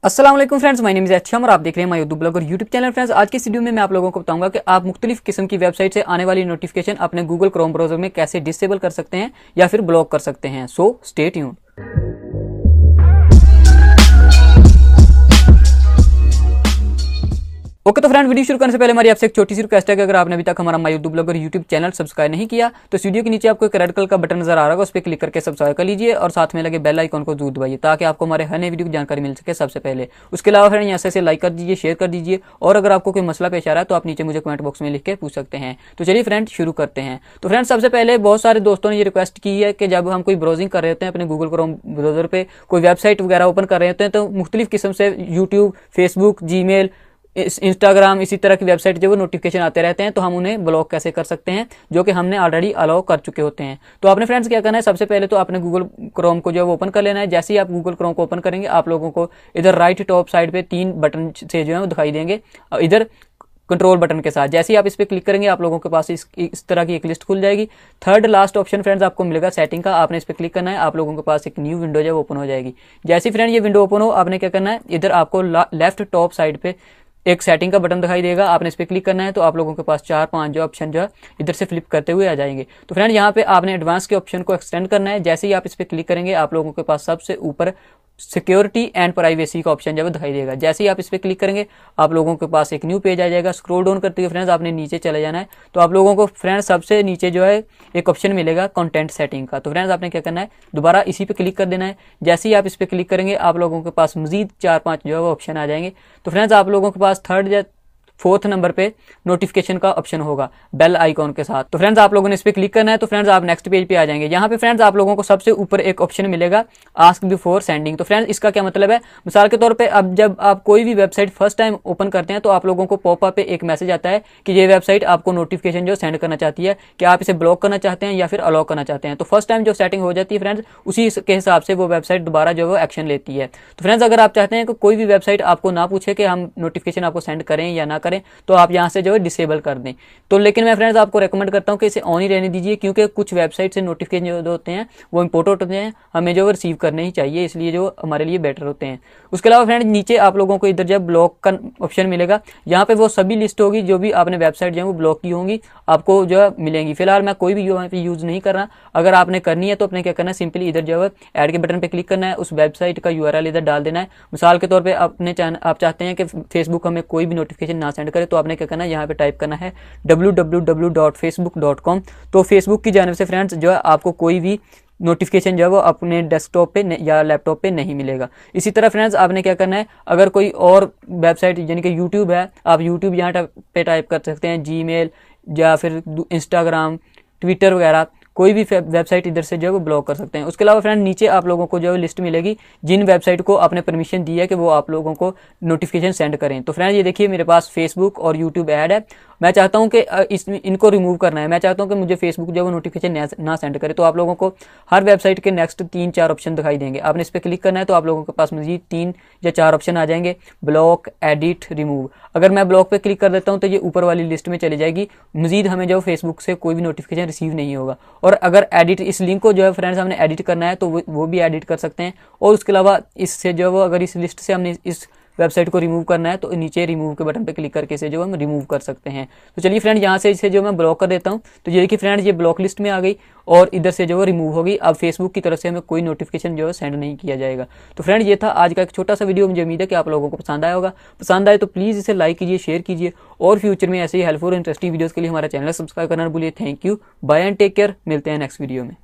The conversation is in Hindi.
अस्सलाम वालेकुम फ्रेंड्स, माय नेम इज और आप देख रहे हैं माय उर्दू ब्लॉग और यूट्यूब चैनल। फ्रेंड्स, आज के वीडियो में मैं आप लोगों को बताऊंगा कि आप मुख्तलिफ किस्म की वेबसाइट से आने वाली नोटिफिकेशन अपने गूगल क्रोम ब्राउजर में कैसे डिसेबल कर सकते हैं या फिर ब्लॉक कर सकते हैं। So stay tuned. ओके तो फ्रेंड, वीडियो शुरू करने से पहले हमारी आपसे एक छोटी सी रिक्वेस्ट है कि अगर आपने अभी तक हमारा माय उर्दू ब्लॉग और यूट्यूब चैनल सब्सक्राइब नहीं किया तो इस वीडियो के नीचे आपको एक रेड कलर का बटन नजर आ रहा होगा, उस पर क्लिक करके सब्सक्राइब कर लीजिए और साथ में लगे बेल आइकन को जरूर दबाइए ताकि आपको हमारे हर नए वीडियो की जानकारी मिल सके सबसे पहले। उसके अलावा फ्रेंड यहाँ से लाइक कर दीजिए, शेयर कर दीजिए और अगर आपको कोई मसला पेश आ रहा है तो आप नीचे मुझे कमेंट बॉक्स में लिख के पूछ सकते हैं। तो चलिए फ्रेंड शुरू करते हैं। तो फ्रेंड, सबसे पहले बहुत सारे दोस्तों ने ये रिक्वेस्ट की है कि जब हम कोई ब्राउजिंग कर रहे होते हैं अपने गूगल क्रोम ब्राउजर पे कोई वेबसाइट वगैरह ओपन कर रहे होते हैं तो मुख्तलिफ किस्म से यूट्यूब, फेसबुक, जीमेल, इंस्टाग्राम, इसी तरह की वेबसाइट जो वो नोटिफिकेशन आते रहते हैं तो हम उन्हें ब्लॉक कैसे कर सकते हैं, जो कि हमने ऑलरेडी अलाउ कर चुके होते हैं। तो आपने फ्रेंड्स क्या करना है, सबसे पहले तो आपने गूगल क्रोम को जो है वो ओपन कर लेना है। जैसे ही आप गूगल क्रोम को ओपन करेंगे आप लोगों को इधर राइट टॉप साइड पे 3 बटन से जो है वो दिखाई देंगे, इधर कंट्रोल बटन के साथ। जैसे ही आप इस पर क्लिक करेंगे आप लोगों के पास इस तरह की एक लिस्ट खुल जाएगी। थर्ड लास्ट ऑप्शन फ्रेंड्स आपको मिलेगा सेटिंग का, आपने इस पर क्लिक करना है, आप लोगों के पास एक न्यू विंडो जो है ओपन हो जाएगी। जैसे फ्रेंड ये विंडो ओपन हो आपने क्या करना है, इधर आपको लेफ्ट टॉप साइड पे एक सेटिंग का बटन दिखाई देगा, आपने इस पर क्लिक करना है तो आप लोगों के पास 4-5 जो ऑप्शन जो है इधर से फ्लिप करते हुए आ जाएंगे। तो फ्रेंड यहाँ पे आपने एडवांस के ऑप्शन को एक्सटेंड करना है। जैसे ही आप इस पर क्लिक करेंगे आप लोगों के पास सबसे ऊपर सिक्योरिटी एंड प्राइवेसी का ऑप्शन जो है दिखाई देगा। जैसे ही आप इस पर क्लिक करेंगे आप लोगों के पास एक न्यू पेज आ जाएगा। स्क्रॉल डाउन करते हुए फ्रेंड्स आपने नीचे चले जाना है तो आप लोगों को फ्रेंड्स सबसे नीचे जो है एक ऑप्शन मिलेगा कंटेंट सेटिंग का। तो फ्रेंड्स आपने क्या करना है, दोबारा इसी पे क्लिक कर देना है। जैसे ही आप इस पर क्लिक करेंगे आप लोगों के पास मजीद 4-5 जो है वो ऑप्शन आ जाएंगे। तो फ्रेंड्स आप लोगों के पास थर्ड या फोर्थ नंबर पे नोटिफिकेशन का ऑप्शन होगा बेल आइकॉन के साथ। तो फ्रेंड्स आप लोगों ने इस पे क्लिक करना है तो फ्रेंड्स आप नेक्स्ट पेज पे आ जाएंगे। यहाँ पे फ्रेंड्स आप लोगों को सबसे ऊपर एक ऑप्शन मिलेगा आस्क बिफोर सेंडिंग। तो फ्रेंड्स इसका क्या मतलब है, मिसाल के तौर पे अब जब आप कोई भी वेबसाइट फर्स्ट टाइम ओपन करते हैं तो आप लोगों को पॉपअप पे एक मैसेज आता है कि ये वेबसाइट आपको नोटिफिकेशन जो सेंड करना चाहती है कि आप इसे ब्लॉक करना चाहते हैं या फिर अलाउ करना चाहते हैं। तो फर्स्ट टाइम जो सेटिंग हो जाती है फ्रेंड्स उसी के हिसाब से वो वेबसाइट दोबारा जो है एक्शन लेती है। तो फ्रेंड्स अगर आप चाहते हैं कि कोई भी वेबसाइट आपको ना पूछे कि हम नोटिफिकेशन आपको सेंड करें या ना करें तो आप यहाँ से जो है डिसेबल कर दें। तो लेकिन मैं फ्रेंड्स आपको रेकमेंड करता हूं कि इसे ऑन ही रहने दीजिए क्योंकि कुछ वेबसाइट से नोटिफिकेशन जो होते हैं वो इंपोर्टेंट होते हैं, हमें जो रिसीव करने ही चाहिए, इसलिए जो हमारे लिए बेटर होते हैं। उसके अलावा फ्रेंड्स नीचे आप लोगों को इधर जब ब्लॉक का ऑप्शन मिलेगा, यहाँ पे वो सभी लिस्ट होगी जो भी आपने वेबसाइट जो है वो ब्लॉक की होंगी आपको जो है मिलेंगी। फिलहाल मैं कोई भी यहाँ पे यूज नहीं कर रहा। अगर आपने करनी है तो अपने क्या करना है, सिंपली इधर जो है ऐड के बटन पे क्लिक करना है, उस वेबसाइट का यूआरएल इधर डाल देना है। मिसाल के तौर पर आप चाहते हैं कि फेसबुक हमें कोई भी नोटिफिकेशन ना सेंड करे तो आपने क्या करना है, यहाँ पे टाइप करना है www.facebook.com। तो फेसबुक की जानिब से फ्रेंड्स जो है आपको कोई भी नोटिफिकेशन जो है वो अपने डेस्कटॉप पे या लैपटॉप पे नहीं मिलेगा। इसी तरह फ्रेंड्स आपने क्या करना है, अगर कोई और वेबसाइट यानी कि यूट्यूब है, आप यूट्यूब यहाँ पे टाइप कर सकते हैं, जीमेल या फिर इंस्टाग्राम, ट्विटर वगैरह कोई भी वेबसाइट इधर से जो है वो ब्लॉक कर सकते हैं। उसके अलावा फ्रेंड नीचे आप लोगों को जो है लिस्ट मिलेगी जिन वेबसाइट को आपने परमिशन दी है कि वो आप लोगों को नोटिफिकेशन सेंड करें। तो फ्रेंड ये देखिए मेरे पास फेसबुक और यूट्यूब ऐड है, मैं चाहता हूं कि इनको रिमूव करना है, मैं चाहता हूं कि मुझे फेसबुक जो है वो नोटिफिकेशन ना सेंड करे। तो आप लोगों को हर वेबसाइट के नेक्स्ट 3-4 ऑप्शन दिखाई देंगे, आपने इस पर क्लिक करना है तो आप लोगों के पास मजीद 3 या 4 ऑप्शन आ जाएंगे, ब्लॉक, एडिट, रिमूव। अगर मैं ब्लॉक पे क्लिक कर देता हूं तो ये ऊपर वाली लिस्ट में चली जाएगी, मजीद हमें जो फेसबुक से कोई भी नोटिफिकेशन रिसीव नहीं होगा। और अगर एडिट इस लिंक को जो है फ्रेंड्स हमने एडिट करना है तो वो भी एडिट कर सकते हैं। और उसके अलावा इससे जो है वो अगर इस लिस्ट से हमने इस वेबसाइट को रिमूव करना है तो नीचे रिमूव के बटन पे क्लिक करके इसे जो हम रिमूव कर सकते हैं। तो चलिए फ्रेंड यहाँ से इसे जो मैं ब्लॉक कर देता हूँ। तो ये देखिए फ्रेंड ये ब्लॉक लिस्ट में आ गई और इधर से जो है रिमूव होगी। अब फेसबुक की तरफ से हमें कोई नोटिफिकेशन जो है सेंड नहीं किया जाएगा। तो फ्रेंड ये था आज का एक छोटा सा वीडियो, मुझे उम्मीद है कि आप लोगों को पसंद आया होगा। पसंद आए तो प्लीज़ इसे लाइक कीजिए, शेयर कीजिए और फ्यूचर में ऐसे ही हेल्पफुल और इंटरेस्टिंग वीडियोज़ के लिए हमारा चैनल सब्सक्राइब करना ना भूलिए। Thank you, bye and take care, मिलते हैं नेक्स्ट वीडियो में।